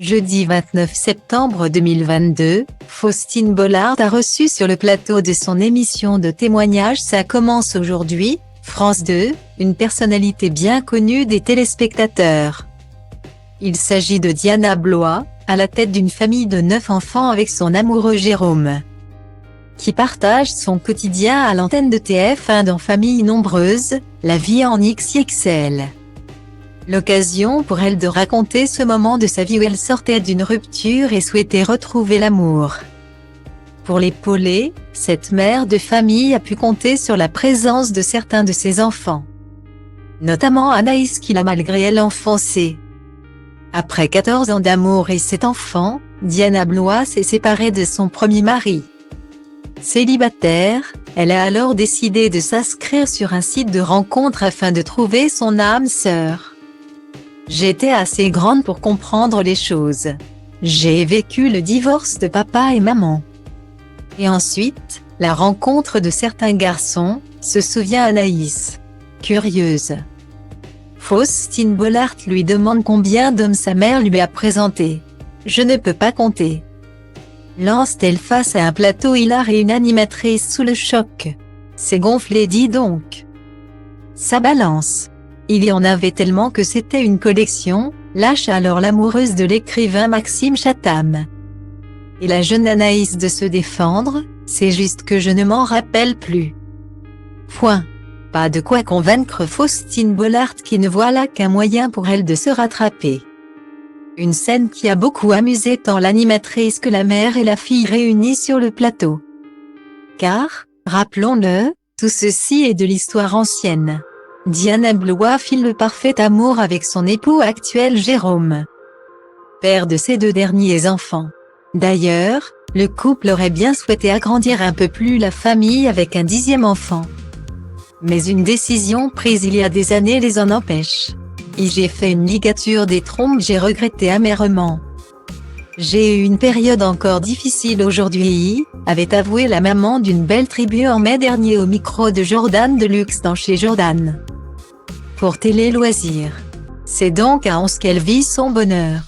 Jeudi 29 septembre 2022, Faustine Bollard a reçu sur le plateau de son émission de témoignage Ça commence aujourd'hui, France 2, une personnalité bien connue des téléspectateurs. Il s'agit de Diana Blois, à la tête d'une famille de 9 enfants avec son amoureux Jérôme, qui partage son quotidien à l'antenne de TF1 dans Famille nombreuse, la vie en XXL. L'occasion pour elle de raconter ce moment de sa vie où elle sortait d'une rupture et souhaitait retrouver l'amour. Pour l'épauler, cette mère de famille a pu compter sur la présence de certains de ses enfants, notamment Anaïs qui l'a malgré elle enfoncée. Après 14 ans d'amour et 7 enfants, Diana Blois s'est séparée de son premier mari. Célibataire, elle a alors décidé de s'inscrire sur un site de rencontre afin de trouver son âme sœur. J'étais assez grande pour comprendre les choses. J'ai vécu le divorce de papa et maman. Et ensuite, la rencontre de certains garçons, se souvient Anaïs. Curieuse. Faustine Bollard lui demande combien d'hommes sa mère lui a présentés. Je ne peux pas compter. Lance-t-elle face à un plateau hilar et une animatrice sous le choc. C'est gonflé, dis donc. Ça balance. Il y en avait tellement que c'était une collection, lâche alors l'amoureuse de l'écrivain Maxime Chatham. Et la jeune Anaïs de se défendre, c'est juste que je ne m'en rappelle plus. Point. Pas de quoi convaincre Faustine Bollard qui ne voit là qu'un moyen pour elle de se rattraper. Une scène qui a beaucoup amusé tant l'animatrice que la mère et la fille réunies sur le plateau. Car, rappelons-le, tout ceci est de l'histoire ancienne. Diana Blois file le parfait amour avec son époux actuel Jérôme, père de ses 2 derniers enfants. D'ailleurs, le couple aurait bien souhaité agrandir un peu plus la famille avec un 10e enfant. Mais une décision prise il y a des années les en empêche. J'ai fait une ligature des trompes, j'ai regretté amèrement. J'ai eu une période encore difficile aujourd'hui, avait avoué la maman d'une belle tribu en mai dernier au micro de Jordan Deluxe dans Chez Jordan. Pour Télé Loisirs. C'est donc à 11 qu'elle vit son bonheur.